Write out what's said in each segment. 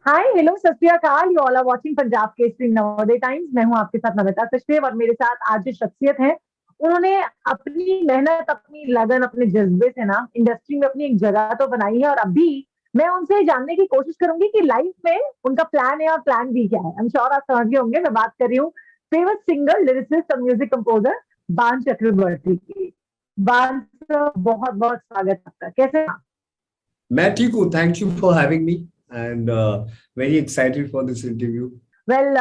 Hi hello Sat Sri Akal, you all are watching Punjab Kesari Navodaya Times. मैं हूं आपके साथ नमिता सचदेव और मेरे साथ आज जो शख्सियत है उन्होंने अपनी मेहनत, अपनी लगन, अपने जज्बे से ना इंडस्ट्री में अपनी एक जगह तो बनाई है। और अभी मैं उनसे जानने की कोशिश करूंगी कि लाइफ में उनका प्लान है और प्लान भी क्या है। आई एम श्योर आप समझ गए होंगे, मैं बात कर रही हूँ फेमस सिंगर, लिरिसिस्ट और म्यूजिक कंपोजर बान चक्रवर्ती की। बान सर, बहुत बहुत स्वागत है आपका। कैसे हैं आप? मैं ठीक हूँ. Thank you for having me and very excited for this interview. Well,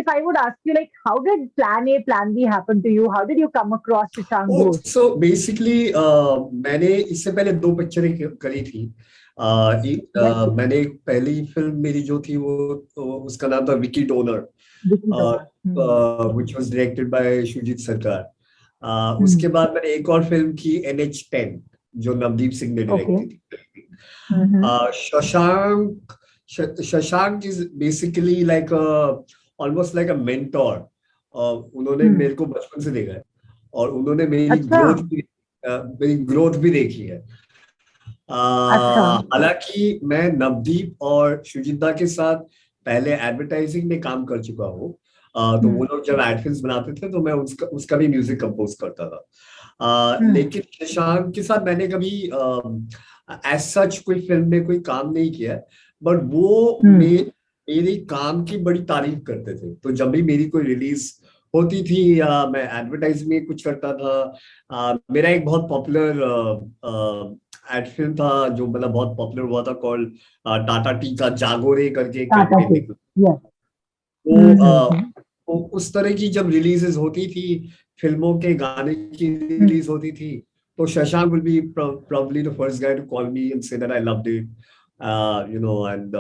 if I would ask you, like, how did Plan A, Plan B happen to you? How did you come across Shashank ओ Ghosh? So basically मैंने इससे पहले दो पिक्चरें करी थी. Well, मैंने एक पहली फिल्म मेरी जो थी वो उसका नाम था Vicky donor, Vicky Donor. Which was directed by Sujit सरकार. Hmm. उसके बाद मैंने एक और फिल्म की NH10 जो नवदीप सिंह ने डायरेक्ट Okay. की थी. Mm-hmm. Shashank Shashank is basically like almost like a mentor. उन्होंने Hmm. मेरे को बचपन से देखा है और उन्होंने अच्छा, मेरी ग्रोथ भी देखी है. अच्छा. हालांकि मैं नवदीप और शुजिता के साथ पहले एडवर्टाइजिंग में काम कर चुका हूँ. तो Hmm. वो लोग जब एड फिल्म्स बनाते थे तो मैं उसका उसका भी म्यूजिक कंपोज करता था. Hmm. लेकिन शशांक के साथ मैंने कभी एज सच कोई फिल्म में कोई काम नहीं किया. बट वो Hmm. मेरी काम की बड़ी तारीफ करते थे, तो जब भी मेरी कोई रिलीज होती थी या मैं एडवर्टाइज में कुछ करता था. मेरा एक बहुत पॉपुलर एड फिल्म था जो मतलब बहुत पॉपुलर हुआ था, कॉल्ड टाटा टी का जागोरे करके Tata कैंपेन Tea. निकला. Yes. तो Mm-hmm. तो उस तरह की जब रिलीजेस होती थी, फिल्मों के गाने की रिलीज होती थी, तो Shashank will be probably the first guy to call me and say that I loved it, and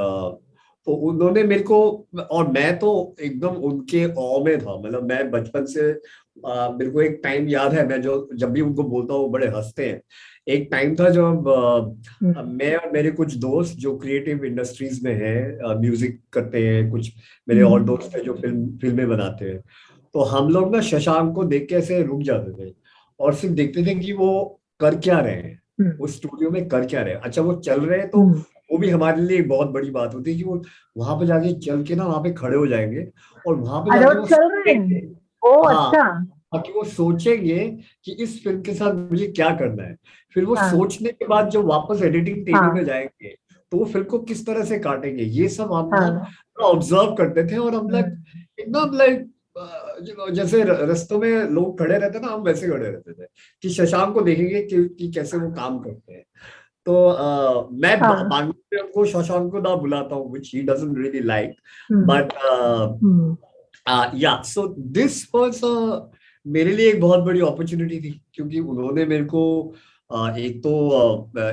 तो उन्होंने मेरे को, और मैं तो एकदम उनके ऑ में था. मतलब मैं बचपन से मेरे को एक टाइम याद है, मैं जो जब भी उनको बोलता हूँ वो बड़े हंसते हैं. एक टाइम था जब मैं और मेरे कुछ दोस्त जो क्रिएटिव इंडस्ट्रीज में हैं, म्यूजिक करते हैं, कुछ मेरे और Mm-hmm. दोस्त हैं जो फिल्में बनाते हैं. तो हम लोग ना शशांक को देख के ऐसे रुक जाते थे और सिर्फ देखते थे कि वो कर क्या रहे हैं, वो स्टूडियो में कर क्या रहे हैं. अच्छा वो चल रहे हैं तो Mm-hmm. वो भी हमारे लिए एक बहुत बड़ी बात होती है कि वो वहां पे जाके चल के ना वहां पे खड़े हो जाएंगे और वहां पे अच्छा, वो जाके वो चल रहे सोचेंगे. हैं। ओ, हाँ, अच्छा। ताकि वो सोचेंगे कि इस फिल्म के साथ मुझे क्या करना है. फिर वो हाँ, सोचने के बाद जब वापस एडिटिंग टेबल पे हाँ, जाएंगे तो वो फिल्म को किस तरह से काटेंगे, ये सब हम ना हाँ. ऑब्जर्व करते थे. और हम लाइक हम्म. एकदम लाइक जैसे रास्तों में लोग खड़े रहते ना, हम वैसे खड़े रहते थे कि शशांक को देखेंगे कि कैसे वो काम करते हैं. तो मैं हाँ. बांग्लादेश में उनको शशांक को ना बुलाता हूँ, which he doesn't really like, hmm. but हम्म. या सो दिस वाज मेरे लिए एक बहुत बड़ी अपॉर्चुनिटी थी, क्योंकि उन्होंने मेरे को एक तो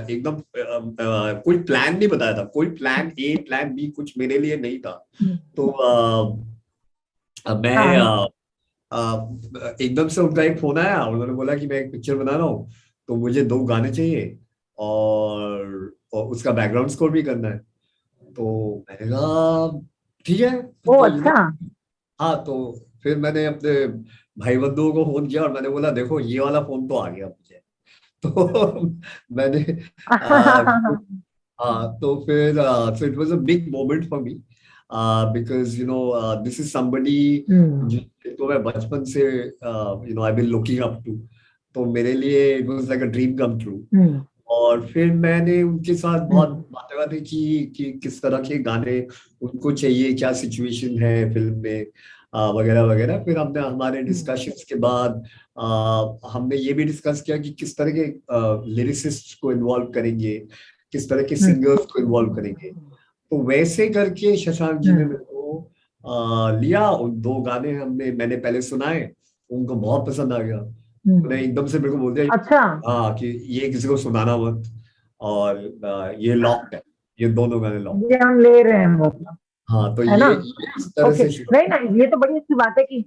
एकदम कोई प्लान नहीं बताया था. कोई प्लान ए प्लान बी कुछ मेरे लिए नहीं था. हम्म. तो मैं हाँ. एकदम से उनका एक फोन आया, उन्होंने बोला कि मैं एक पिक्चर बना रहा हूँ, तो मुझे दो गाने चाहिए और उसका बैकग्राउंड स्कोर भी करना है. तो मैंने कहा ठीक है. ओ, तो अच्छा. हाँ, तो फिर मैंने अपने भाई बंधुओं को फोन किया और मैंने बोला देखो ये वाला फोन तो आ गया मुझे. तो मैंने आ, हाँ, तो फिर so it was a big moment for me, because this is somebody hmm. जिसको मैं बचपन से I been looking up to. तो मेरे लिए it was like a dream come true. Hmm. और फिर मैंने उनके साथ बहुत हम्म. बातें की कि किस तरह के गाने उनको चाहिए, क्या सिचुएशन है फिल्म में, वगैरह वगैरह. फिर हमने हमारे हम्म. डिस्कशंस के बाद हमने ये भी डिस्कस किया कि किस तरह के लिरिसिस्ट को इन्वॉल्व करेंगे, किस तरह के हम्म. सिंगर्स को इन्वॉल्व करेंगे. तो वैसे करके शशांक जी ने हम्म. मेरे को लिया. उन दो गाने मैंने पहले सुनाए, उनको बहुत पसंद आ गया. उन्होंने एकदम से मेरे को बोल दिया अच्छा. हाँ कि ये किसी को सुनाना मत, और ये लॉक्ड है, ये दोनों गाने लॉक्ड ये है. हम ले रहे हैं मतलब, हाँ, तो है ना? ये इस तरह ओके, से शुरू. Very nice. ये तो बड़ी अच्छी बात है कि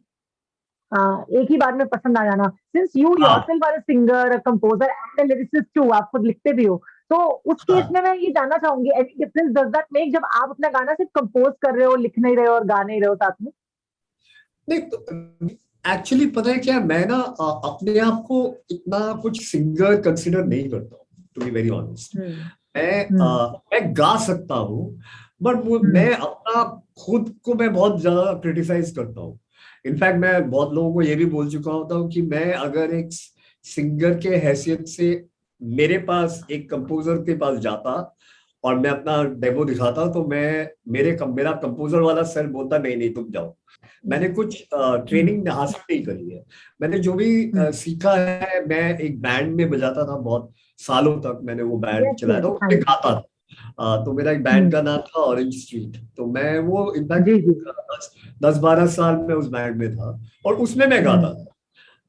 एक ही बार में पसंद आ जाना। सिंस यू हाँ, yourself are a singer, composer and lyricist too, आप खुद लिखते भी हो, तो उस केस हाँ. में मैं ये जानना चाहूंगी, any difference does that make जब आप अपना गाना सिर्फ कंपोज कर रहे हो, लिख नहीं रहे हो और गा नहीं रहे हो साथ में? नहीं तो एक्चुअली पता है क्या, मैं ना अपने आप को इतना कुछ सिंगर कंसिडर नहीं करता हूँ, टू बी वेरी ऑनेस्ट. हम्म. मैं हम्म. मैं गा सकता हूँ, बट मैं अपना खुद को मैं बहुत ज्यादा क्रिटिसाइज करता हूँ। इनफैक्ट मैं बहुत लोगों को ये भी बोल चुका होता हूँ कि मैं अगर एक सिंगर के हैसियत से मेरे पास एक कंपोजर के पास जाता और मैं अपना डेमो दिखाता तो मेरा कंपोजर वाला सर बोलता नहीं नहीं तुम जाओ। मैंने कुछ ट्रेनिंग हासिल नहीं करी है। मैंने जो भी सीखा है, मैं एक बैंड में बजाता था बहुत सालों तक, मैंने वो बैंड यस चलाया था, यस, हाँ उसमें जी। गाता था। तो मेरा एक बैंड का नाम था ऑरेंज स्ट्रीट। तो मैं वो जी इनफैक्ट जी। 10-12 साल में उस बैंड में था और उसमें मैं गाता था।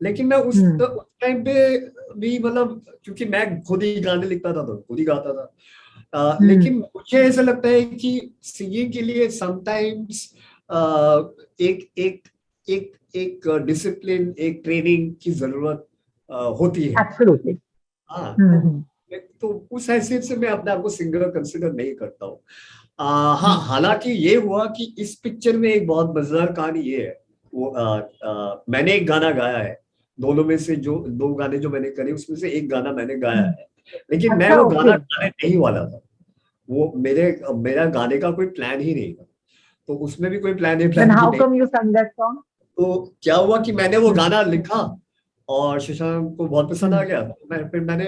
लेकिन मैं उस हम्म टाइम पे भी मतलब क्योंकि मैं खुद ही गाने लिखता था तो खुद ही गाता था। हम्म लेकिन मुझे ऐसा लगता है कि सिंगिंग के लिए समटाइम्स एक एक एक एक डिसिप्लिन, एक ट्रेनिंग की जरूरत होती है। एब्सोल्युटली। हाँ, हम्म। तो उस हैसियत से मैं अपने आप को सिंगर कंसिडर नहीं करता हूँ। हाँ, हम्म, हालांकि ये हुआ कि इस पिक्चर में एक बहुत मजेदार कहानी ये है। वो मैंने एक गाना गाया है, दोनों में से जो 2 गाने जो मैंने करे उसमें से एक गाना मैंने गाया हम्म। है। लेकिन मैं अच्छा, वो गाना ओके। गाने नहीं वाला था। वो मेरा गाने का कोई प्लान ही नहीं था। तो उसमें भी कोई प्लान है, देन प्लान की हाउ नहीं। कम यू sang that song? तो क्या हुआ कि मैंने वो हम्म गाना लिखा और शशांक को बहुत पसंद आ हम्म। गया। तो फिर मैंने,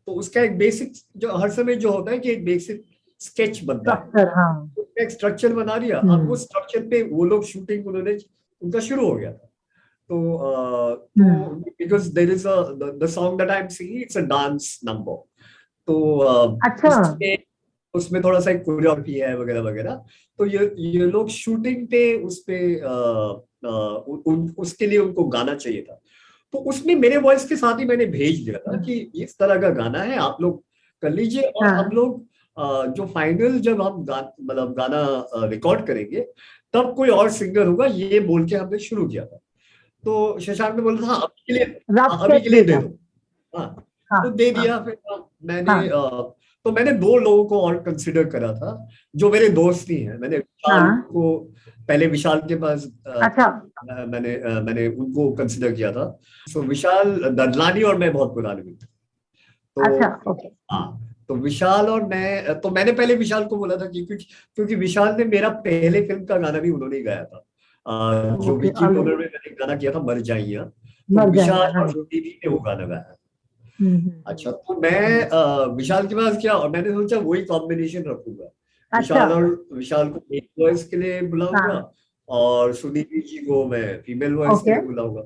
तो उसका एक बेसिक जो हर समय जो होता है कि एक बेसिक स्केच बनता है, स्ट्रक्चर, हाँ। तो एक स्ट्रक्चर बना दिया। अब वो हम्म स्ट्रक्चर पे वो लोग शूटिंग उन्होंने उनका शुरू हो गया था। हम्म। तो because there is the song that I am singing, it's a dance number. तो अच्छा। उसमें उसमें थोड़ा सा एक कोरियोग्राफी है वगैरह वगैरह। तो ये लोग शूटिंग पे उस पे उसके लिए उनको गाना चाहिए था। तो उसमें मेरे वॉइस के साथ ही मैंने भेज दिया था कि इस तरह का गाना है, आप लोग कर लीजिए और हम हाँ। लोग जो फाइनल जब हम मतलब गाना रिकॉर्ड करेंगे तब कोई और सिंगर होगा, ये बोल के हमने शुरू किया था। तो शशांक ने बोला था अभी के लिए, रफ हाँ, अभी स्केच के लिए दे भेजा। दो। हाँ, हाँ तो दे हाँ दिया। फिर मैंने हाँ तो मैंने 2 लोगों को और कंसिडर करा था जो मेरे दोस्त ही हैं। मैंने विशाल हाँ। को, पहले विशाल के पास अच्छा मैंने उनको कंसिडर किया था। सो विशाल ददलानी और मैं बहुत पुराने मित्र। अच्छा, तो ओके। हाँ, तो विशाल और मैं, तो मैंने पहले विशाल को बोला था कि क्योंकि विशाल ने मेरा पहले फिल्म का गाना भी उन्होंने ही गाया था। जो ओके, विकी ऑलराइट। डोनर में मैंने गाना किया था मर जाइया, तो मर विशाल जाएगा, हाँ और जी। श्रुति ने वो गाना गाया। हम्म। अच्छा, तो मैं विशाल के पास किया और मैंने सोचा वही कॉम्बिनेशन रखूंगा। अच्छा। विशाल को मेल वॉइस के लिए बुलाऊंगा हाँ। और सुदीप जी को मैं फीमेल वॉइस के ओके। लिए बुलाऊंगा।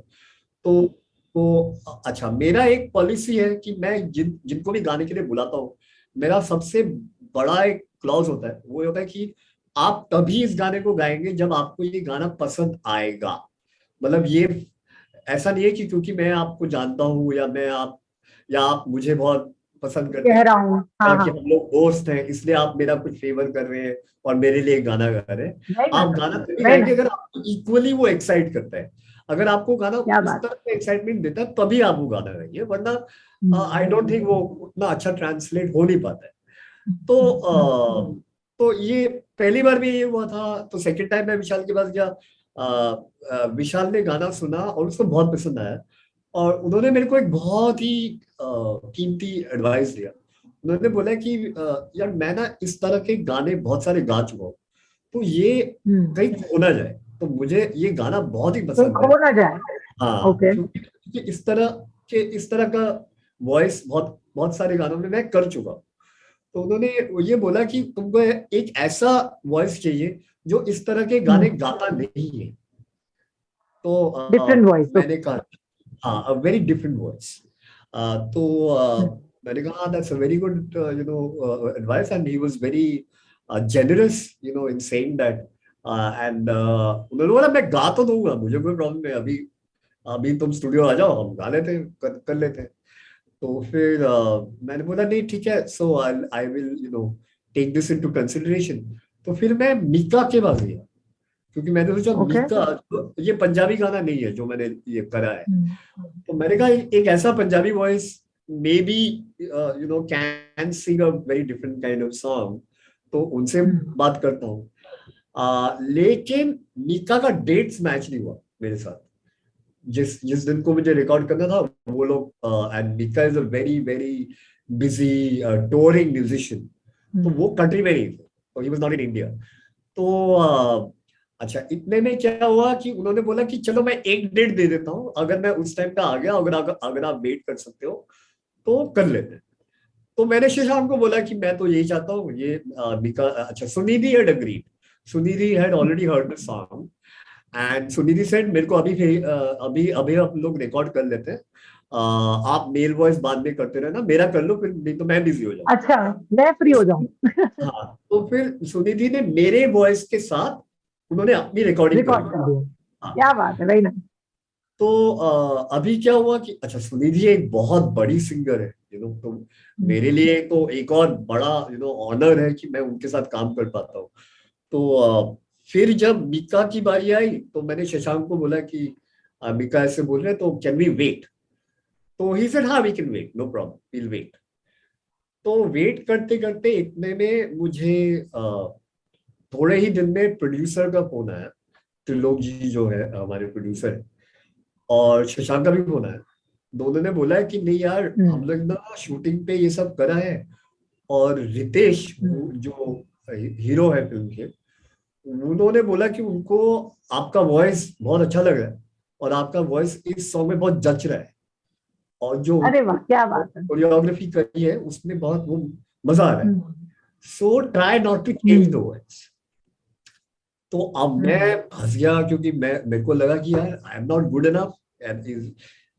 तो अच्छा, मेरा एक पॉलिसी है कि मैं जिनको भी गाने के लिए बुलाता हूँ, मेरा सबसे बड़ा एक क्लॉज होता है, वो ये होता है कि आप तभी इस गाने को गाएंगे जब आपको ये गाना पसंद आएगा। मतलब ये ऐसा नहीं है कि क्योंकि मैं आपको जानता हूँ या आप मुझे बहुत पसंद करते कह हैं, रहा हूँ, हाँ या कि हाँ। हम लोग दोस्त हैं इसलिए आप मेरा कुछ फेवर कर रहे हैं और मेरे लिए गाना गा रहे हैं। नहीं आप नहीं गाना तभी नहीं गाएंगे नहीं। अगर आपको इक्वली वो एक्साइट करता है। अगर आपको गाना क्या उस बात। तरह का एक्साइटमेंट देता है तभी आप वो गाना गाइए, वरना आई डोंट थिंक वो उतना अच्छा ट्रांसलेट हो नहीं पाता है। तो ये पहली बार भी ये हुआ था। तो सेकंड टाइम मैं विशाल के पास गया। विशाल ने गाना सुना और उसको बहुत पसंद आया और उन्होंने मेरे को एक बहुत ही कीमती एडवाइस दिया। उन्होंने बोला कि यार मैं ना इस तरह के गाने बहुत सारे गा चुका हूँ, तो ये कहीं खो ना जाए। तो मुझे ये गाना बहुत ही कहीं पसंद है। खो ना जाए। हाँ, ओके। क्योंकि इस तरह का वॉइस बहुत बहुत सारे गानों में मैं कर चुका हूँ। तो उन्होंने ये बोला कि तुमको एक ऐसा वॉइस चाहिए जो इस तरह के गाने गाता नहीं है। तो डिफरेंट वॉइस। मैंने कहा हाँ, अ वेरी डिफरेंट वॉइस। तो मैंने कहा that's a very good advice and he was very generous in saying that. And उन्होंने बोला मैं गा तो दूंगा, मुझे कोई प्रॉब्लम नहीं, अभी अभी तुम स्टूडियो आ जाओ, हम गा लेते हैं, कर लेते हैं। तो फिर मैंने बोला नहीं ठीक है, so I will take this into consideration. तो फिर मैं मीका के पास गया क्योंकि मैंने सोचा ओके। मीका ये पंजाबी गाना नहीं है जो मैंने ये करा है। तो मैंने कहा एक ऐसा Punjabi voice may be can sing a very different kind of song. तो उनसे बात करता हूँ। लेकिन मीका का डेट्स मैच नहीं हुआ मेरे साथ। जिस जिस दिन को मुझे रिकॉर्ड करना था वो लोग, and Mika is a very very busy touring musician, तो वो कंट्री में नहीं थे। तो he was not in India. तो अच्छा, इतने में क्या हुआ कि उन्होंने बोला कि चलो मैं एक डेट दे देता हूँ, अगर मैं उस टाइम पे आ गया, अगर आप वेट कर सकते हो तो कर लेते हैं। तो मैंने शशांक को बोला कि मैं तो यही चाहता हूँ, ये बिका अच्छा, Sunidhi had agreed, Sunidhi had already heard the song, and Sunidhi said मेरे को अभी अभी हम लोग रिकॉर्ड कर लेते हैं, आप मेल वॉइस बाद में करते रहना, मेरा कर लो फिर, नहीं तो मैं बिजी हो जाऊँ। अच्छा, मैं फ्री हो जाऊं। हाँ, तो फिर सुनिधि ने मेरे वॉइस के साथ उन्होंने अपनी रिकॉर्डिंग करी। रिकॉर्ड कर दिया। हाँ, क्या बात है, वेरी नाइस। तो अभी क्या हुआ कि अच्छा, सुनिधि एक बहुत बड़ी सिंगर है, तो मेरे लिए तो एक और बड़ा ऑनर है कि मैं उनके साथ काम कर पाता हूँ। तो फिर जब मीका की बारी आई तो मैंने शशांक को बोला कि मीका ऐसे बोल रहे हैं, तो कैन वी वेट? तो ही सेड हाँ, we can wait, no problem, will wait. तो वेट करते करते इतने में मुझे थोड़े ही दिन में प्रोड्यूसर का फोन आया, त्रिलोक जी जो है हमारे प्रोड्यूसर, और शशांक का भी फोन आया। दोनों ने बोला है कि नहीं यार, हम लोग ना शूटिंग पे ये सब करा है, और रितेश जो हीरो है फिल्म के, उन्होंने बोला कि उनको आपका वॉइस बहुत अच्छा लग रहा है, और आपका वॉइस इस सॉन्ग में बहुत जच रहा है, और जो अरे वाह, क्या बात है। कोरियोग्राफी करी है उसमें बहुत वो मजा आ रहा है, hmm, so try not to change the hmm, voice. तो अब हम्म, मैं फंस गया, क्योंकि मेरे को लगा कि यार आई एम नॉट गुड इनफ,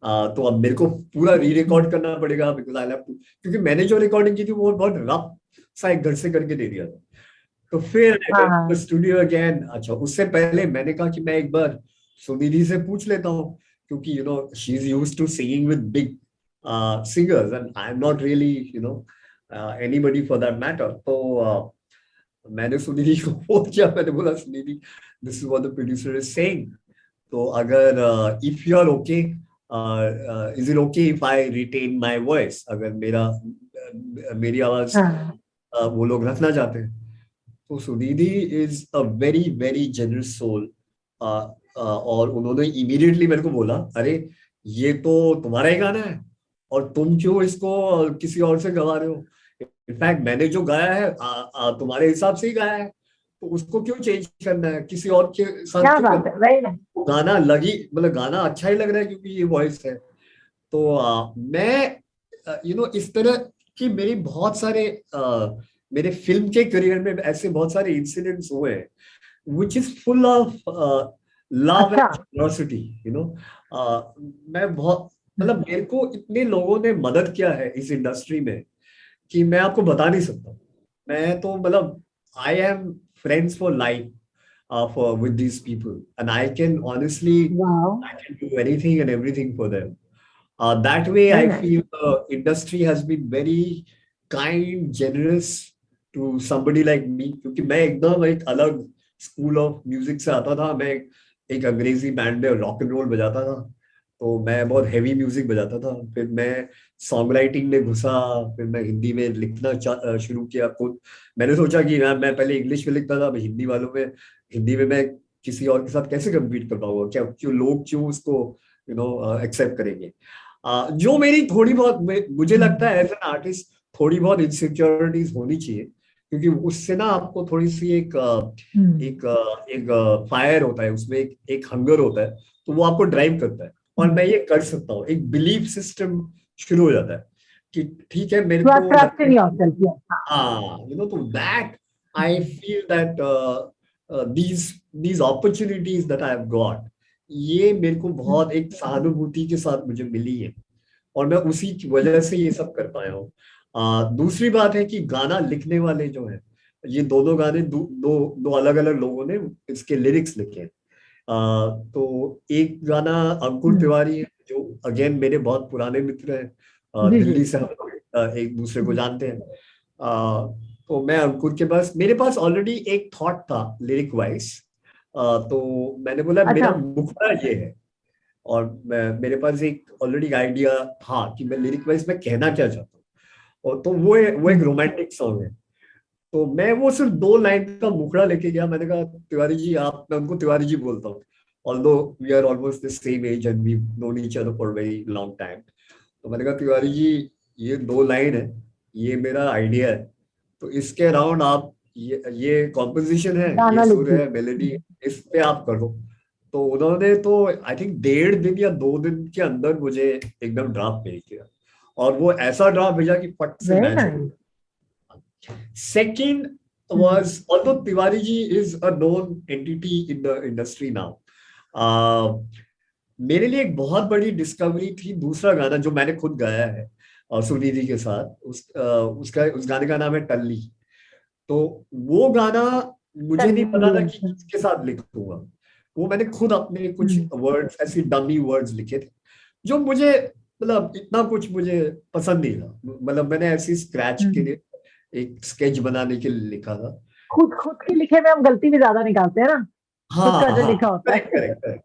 तो अब मेरे को पूरा री रिकॉर्ड करना पड़ेगा, बिकॉज आई हैव टू, क्योंकि मैंने जो रिकॉर्डिंग की थी वो बहुत रफ सा एक घर से करके दे दिया था। तो फिर हाँ, स्टूडियो अगेन। अच्छा, उससे पहले मैंने कहा कि मैं एक बार सुनिधि से पूछ लेता हूँ, क्योंकि she is used to singing with big singers, and I am not really anybody for that matter. तो मैंने सुनिधि को फोन किया, मैंने बोला Sunidhi, this is what the producer is saying, तो अगर if you are okay, is it okay if I retain my voice, अगर मेरी आवाज हाँ, वो लोग रखना चाहते हैं। तो Sunidhi is a very very generous soul, और उन्होंने इमीडिएटली मेरे को बोला, अरे ये तो तुम्हारा ही गाना है, और तुम क्यों इसको किसी और से गवा रहे हो? इनफैक्ट मैंने जो गाया है तुम्हारे हिसाब से ही गाया है, तो उसको क्यों चेंज करना है, किसी और के साथ क्या क्यों बात करना है, वेरी नाइस। है? गाना लगी, मतलब गाना अच्छा ही लग रहा है क्योंकि ये वॉइस है। तो मैं इस तरह की मेरी बहुत सारे मेरे फिल्म के करियर में ऐसे बहुत सारे इंसिडेंट्स हुए हैं, which is full of love अच्छा। And generosity. मैं बहुत, मतलब मेरे को इतने लोगों ने मदद किया है इस इंडस्ट्री में कि मैं आपको बता नहीं सकता। मैं तो मतलब I am friends for life for with these people, and I can honestly, वाह, I can do anything and everything for them. That way, very I nice. feel the industry has been very kind, generous to somebody like me. क्योंकि मैं एकदम एक अलग school of music से आता था। मैं एक अंग्रेजी बैंड में रॉक एंड रोल बजाता था, तो मैं बहुत हैवी म्यूजिक बजाता था। फिर मैं सॉन्ग राइटिंग में घुसा, फिर मैं हिंदी में लिखना शुरू किया खुद। मैंने सोचा कि यार मैं पहले इंग्लिश में लिखता था, अब हिंदी में मैं किसी और के साथ कैसे कम्पीट कर पाऊंगा, क्या क्यों लोग क्यों उसको एक्सेप्ट करेंगे। जो मेरी थोड़ी बहुत, मुझे लगता है एज एन आर्टिस्ट थोड़ी बहुत इनसिक्योरिटीज होनी चाहिए, क्योंकि उससे ना आपको थोड़ी सी एक फायर होता है उसमें, एक हंगर होता है, तो वो आपको ड्राइव करता है, और मैं ये कर सकता हूँ, एक बिलीफ सिस्टम शुरू हो जाता है कि ठीक है, मेरे को ट्रस्ट लगता इन है। योरसेल्फ। हाँ, तो that I feel that these opportunities that I have got, ये मेरे को बहुत एक सहानुभूति के साथ मुझे मिली है, और मैं उसी की वजह से ये सब कर पाया हूँ। दूसरी बात है कि गाना लिखने वाले जो है, ये दोनों गाने दो अलग अलग लोगों ने इसके लिरिक्स लिखे हैं। तो एक गाना अंकुर तिवारी है, जो अगेन मेरे बहुत पुराने मित्र हैं, जी जी। दिल्ली से हम लोग एक दूसरे को जानते हैं। तो मैं अंकुर के पास, मेरे पास ऑलरेडी एक थॉट था लिरिक वाइज, तो मैंने बोला अच्छा। मेरा मुखड़ा ये है, और मेरे पास एक ऑलरेडी आइडिया था कि मैं लिरिक वाइज में कहना क्या चाहता हूँ, और तो वो एक रोमांटिक सॉन्ग है। तो मैं वो सिर्फ 2 लाइन का मुखड़ा लेके गया, मैंने कहा तिवारी जी आप, मैं उनको तिवारी जी बोलता हूँ, although we are almost the same age and we known each other for very long time. तो मैंने कहा तिवारी जी, ये 2 लाइन है, ये मेरा आइडिया है, तो इसके अराउंड आप ये कॉम्पोजिशन है, गाना ये लिख सुर दी। है, मेलोडी, इस पे आप करो। तो उन्होंने तो आई थिंक 1.5 दिन या 2 दिन के अंदर मुझे एकदम ड्राफ्ट भेज दिया, और वो ऐसा ड्राफ्ट भेजा कि फट से वेरी मैच हो नाइस। गया। Second was, although Tiwari ji is a known entity in the industry now, मेरे लिए एक बहुत बड़ी डिस्कवरी थी दूसरा गाना जो मैंने खुद गाया है और सुनिधि के साथ। उस गाने का नाम है टल्ली। तो वो गाना मुझे नहीं पता था कि किसके साथ लिखूंगा। वो मैंने खुद अपने कुछ वर्ड्स, ऐसी डमी वर्ड्स लिखे थे जो मुझे, मतलब इतना कुछ मुझे पसंद नहीं था। मतलब मैंने ऐसी स्क्रैच के लिए एक स्केच बनाने के लिए लिखा था। खुद खुद के लिखे में हम गलती भी ज्यादा निकालते हैं ना, खुद हाँ का जो हाँ, लिखा होता करेक्ट है। Correct correct.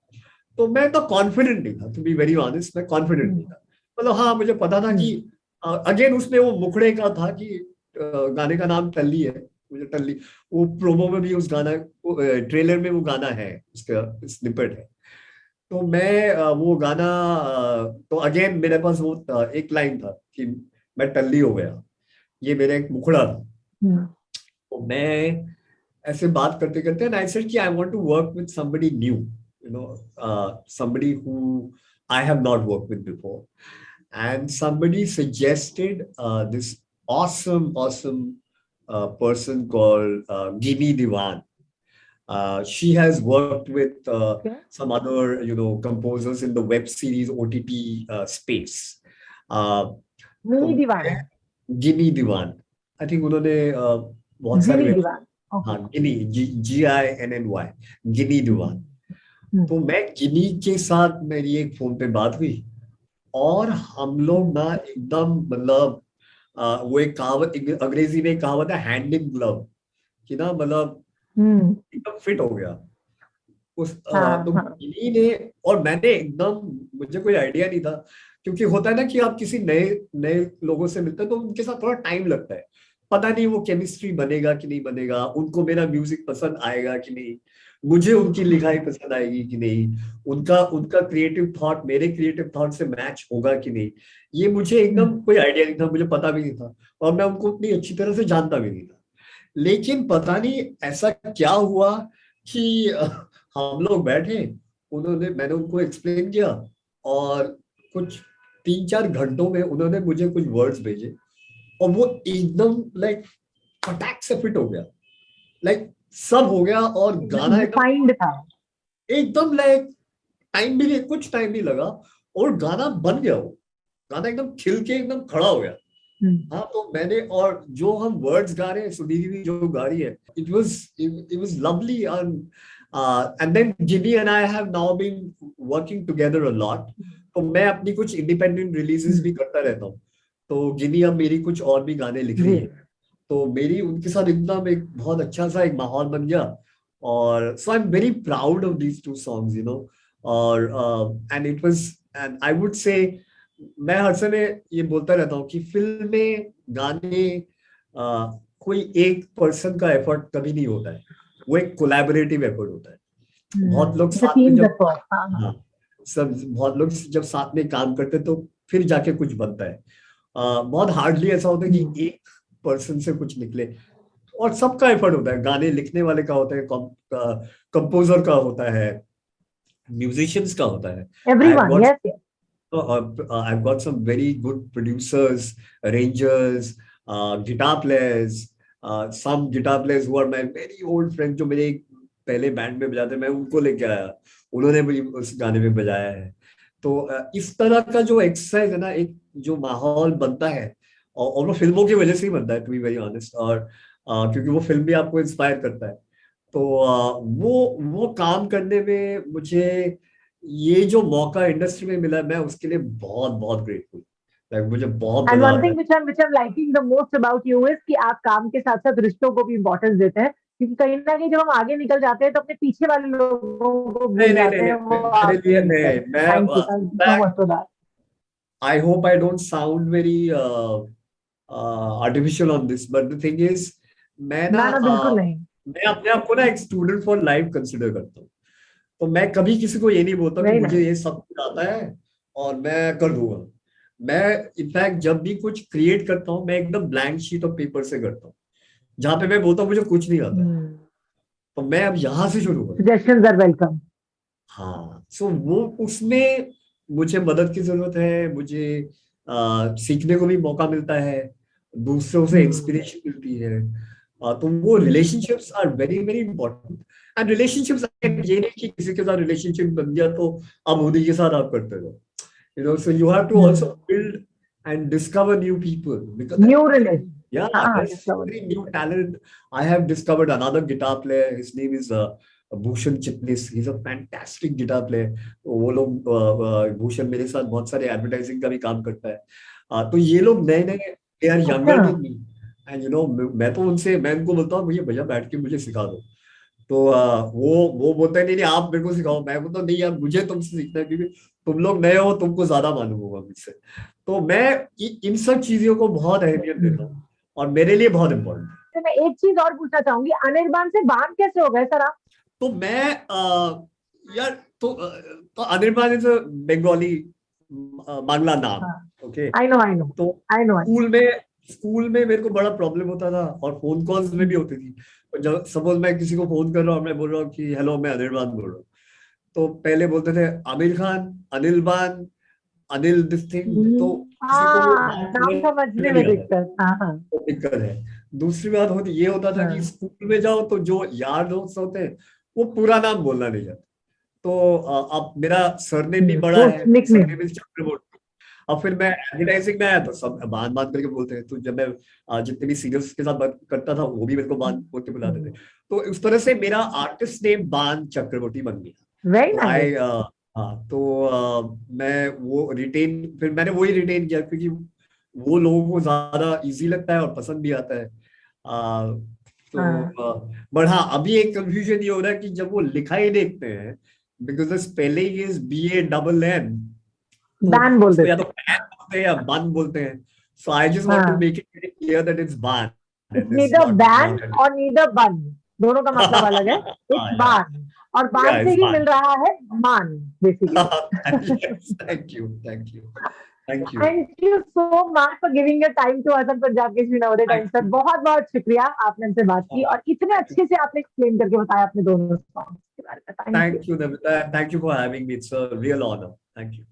तो मैं तो कॉन्फिडेंट नहीं था, टू बी वेरी ऑनेस्ट, मैं कॉन्फिडेंट नहीं था। मतलब हाँ, मुझे पता था कि अगेन उसमें वो मुखड़े का था कि गाने का नाम टल्ली है, मुझे टल्ली, वो प्रोमो में भी उस गाना, ट्रेलर में वो गाना है, उसका स्निपेट है। तो मैं वो गाना, तो अगेन मेरे पास वो एक लाइन था कि मैं टल्ली हो गया, ये मेरा एक मुखड़ा था। तो मैं ऐसे बात करते करते एंड आई सेड कि I want to work with somebody new, you know, somebody who I have not worked with before. And somebody suggested this awesome person called Gimi Diwan. She has worked with some other, you know, composers in the web series OTT space. Uh, तो Mini Diwan. Gini Diwan, I think उन्होंने बहुत सारे जिनी web, दीवान। हाँ गिनी, GINNY, गिनी दीवान। तो मैं गिनी के साथ मेरी एक फोन पे बात हुई, और हम लोग ना एकदम, मतलब वो एक कहावत, अंग्रेजी में एक कहावत है, हैंड इन ग्लव, कि ना मतलब एकदम फिट हो गया उस हाँ तो हाँ। गिनी ने और मैंने एकदम, मुझे कोई आइडिया नहीं था, क्योंकि होता है ना कि आप किसी नए नए लोगों से मिलते हैं तो उनके साथ थोड़ा टाइम लगता है, पता नहीं वो केमिस्ट्री बनेगा कि नहीं बनेगा, उनको मेरा म्यूजिक पसंद आएगा कि नहीं, मुझे उनकी लिखाई पसंद आएगी कि नहीं, उनका उनका क्रिएटिव थॉट मेरे क्रिएटिव थॉट से मैच होगा कि नहीं, ये मुझे एकदम कोई आइडिया नहीं था, मुझे पता भी नहीं था, और मैं उनको उतनी अच्छी तरह से जानता भी नहीं था। लेकिन पता नहीं ऐसा क्या हुआ कि हम लोग बैठे, मैंने उनको एक्सप्लेन किया, और कुछ 3-4 घंटों में उन्होंने मुझे कुछ वर्ड्स भेजे, और वो एकदम लाइक फटाक से फिट हो गया, लाइक सब हो गया, और गाना एकदम डिफाइंड था। एकदम लाइक टाइम भी नहीं, कुछ टाइम नहीं लगा, और गाना बन गया, वो गाना एकदम खिल के एकदम खड़ा हो गया। हाँ, तो मैंने, और जो हम वर्ड्स गा रहे हैं, सुनिधि भी जो गा रही है, it was lovely, and then Ginny and I have now been working together a lot. तो मैं अपनी कुछ इंडिपेंडेंट रिलीजेस भी करता रहता हूँ, तो गिनी अब मेरी कुछ और भी गाने लिख रही है, तो मेरी उनके साथ एकदम एक बहुत अच्छा सा एक माहौल बन गया, और so I am very proud of these 2 songs, you know, और and it was, and I would say, मैं हर समय ये बोलता रहता हूँ कि फिल्म में गाने कोई एक पर्सन का एफर्ट कभी नहीं होता है, वो एक कोलैबोरेटिव एफर्ट होता है। बहुत लोग साथ में जब, हाँ, सब बहुत लोग जब साथ में काम करते तो फिर जाके कुछ बनता है। बहुत हार्डली ऐसा होता है कि एक पर्सन से कुछ निकले, और सबका एफर्ट होता है, गाने लिखने वाले का होता है, कंपोजर का होता है, म्यूजिशियंस का होता है। Everyone, yes yes. I've got some very good producers, arrangers, guitar players, some guitar players who are my very old friends, जो मेरे पहले बैंड में बजाते, मैं उनको लेके आया, उन्होंने भी उस गाने में बजाया है। तो इस तरह का जो एक्सरसाइज है ना, एक जो माहौल बनता है, और वो फिल्मों की वजह से ही बनता है, टू बी वेरी ऑनेस्ट, और क्योंकि वो फिल्म भी आपको इंस्पायर करता है, तो वो काम करने में मुझे ये जो मौका इंडस्ट्री में मिला, मैं उसके लिए बहुत बहुत ग्रेटफुल, मुझे बहुत एंड मजा वन आता है। Thing which I am liking the most about you is कि आप काम के साथ साथ रिश्तों को भी इम्पोर्टेंस देते हैं, क्योंकि कहीं ना कहीं जब हम आगे निकल जाते हैं तो अपने पीछे वाले लोगों को नहीं भूल नहीं नहीं जाते हैं, वो नहीं, मेरे आपने लिए मिस नहीं, कर। थैंक यू मैं सो much for that. I hope I don't sound very artificial on this, but the thing is, मैं ना ना ना बिल्कुल नहीं। मैं अपने आप को ना एक स्टूडेंट फॉर लाइफ कंसिडर करता हूँ। तो मैं कभी किसी को ये नहीं बोलता कि वेरी मुझे नाइस। ये सब कुछ आता है और मैं कर दूंगा। मैं इनफैक्ट जब भी कुछ क्रिएट करता हूँ, मैं एकदम ब्लैंक शीट ऑफ पेपर से करता हूँ। जहाँ पे मैं बोलता हूँ मुझे कुछ नहीं आता, तो मैं अब यहाँ से शुरू करूँ। Suggestions are welcome. हाँ, सो वो उसमें मुझे मदद की जरूरत है, मुझे सीखने को भी मौका मिलता है, दूसरों से इंस्पिरेशन मिलती है। तो वो relationships are very very important. And relationships, ये नहीं कि किसी के साथ रिलेशनशिप बन गया तो अब उन्हीं के साथ आप करते रहो, you know, so you have to also build and discover new people, because new relation. yeah, हाँ, there's so many new talent. I have discovered another guitar player. His name is Bhushan Chitnis. He's a fantastic guitar player. वो लोग भूषण मेरे साथ बहुत सारे advertising का भी काम करता है। तो ये लोग नए नए, they are younger than me, and you know मैं तो उनसे, मैं उनको बोलता हूँ भैया भैया बैठ के मुझे सिखा दो। तो वो बोलते हैं नहीं नहीं आप मेरे को सिखाओ। मैं बोलता नहीं यार मुझे तुमसे सीखना है, क्योंकि तुम लोग नए हो, तुमको ज्यादा मालूम होगा मुझसे। तो मैं इन सब चीजों को बहुत अहमियत देता हूँ और मेरे लिए बहुत इम्पोर्टेंट है। तो मैं एक चीज और पूछना चाहूंगी, अनिर्बान से बान कैसे हो गए सर आप? तो मैं यार तो अनिर्बान इज बंगाली, बांग्ला नाम। Okay, I know I know तो आई नो। स्कूल में मेरे को बड़ा प्रॉब्लम होता था, और फोन कॉल्स में भी होती थी। तो जब सपोज मैं किसी को फोन कर रहा हूँ, मैं बोल रहा हूँ कि हेलो मैं अनिर्बान बोल रहा हूँ, तो पहले बोलते थे आमिर खान, अनिल बान, अनिल दिस थिंग, तो किसी को वो हाँ, नाम नाम समझ समझने नहीं में आता, दिक्कत। हाँ हाँ तो दिक्कत है। दूसरी बात होती ये होता था कि हाँ। स्कूल में जाओ तो जो यार दोस्त होते हैं वो पूरा नाम बोलना नहीं जाता। तो अब मेरा सरनेम भी बड़ा वो है, निकनेम। सरनेम इज चक्रवर्ती। अब फिर मैं एडवर्टाइजिंग में आया तो सब बान बान करके बोलते हैं, तो जब मैं जितने भी सीरियल्स के साथ बात करता था वो भी मेरे को बान बोल के बुलाते थे। तो उस तरह से मेरा आर्टिस्ट नेम बान चक्रवर्ती बन गया। वेरी तो नाइस। हाँ, तो मैं वो रिटेन, फिर मैंने वही रिटेन किया, क्योंकि वो लोगों को ज्यादा इजी लगता है और पसंद भी आता है। हाँ, बट हाँ, अभी एक कंफ्यूजन ये हो रहा है कि जब वो लिखाई देखते हैं, because the spelling is BANN, तो बैन बोल उसको या देते। तो बैन बोलते हैं या बन बोलते हैं। So I just want to हाँ, make it very clear that it's baan, it's it is neither not ban not और नीदर बन, दोनों का मतलब अलग है। इट्स या बान, और बान से इट्स ही बान। मिल रहा है मान basically. Yes, thank you, thank you, thank you, thank you so much for giving your time to us on Punjab Kesari Navodaya thank Times sir. you, बहुत बहुत शुक्रिया, आपने हमसे बात की और इतने thank you, अच्छे से आपने एक्सप्लेन करके बताया अपने दोनों सॉन्ग्स के बारे में। Thank you. thank you, Namita. Thank you for having me. It's a real honor. Thank you.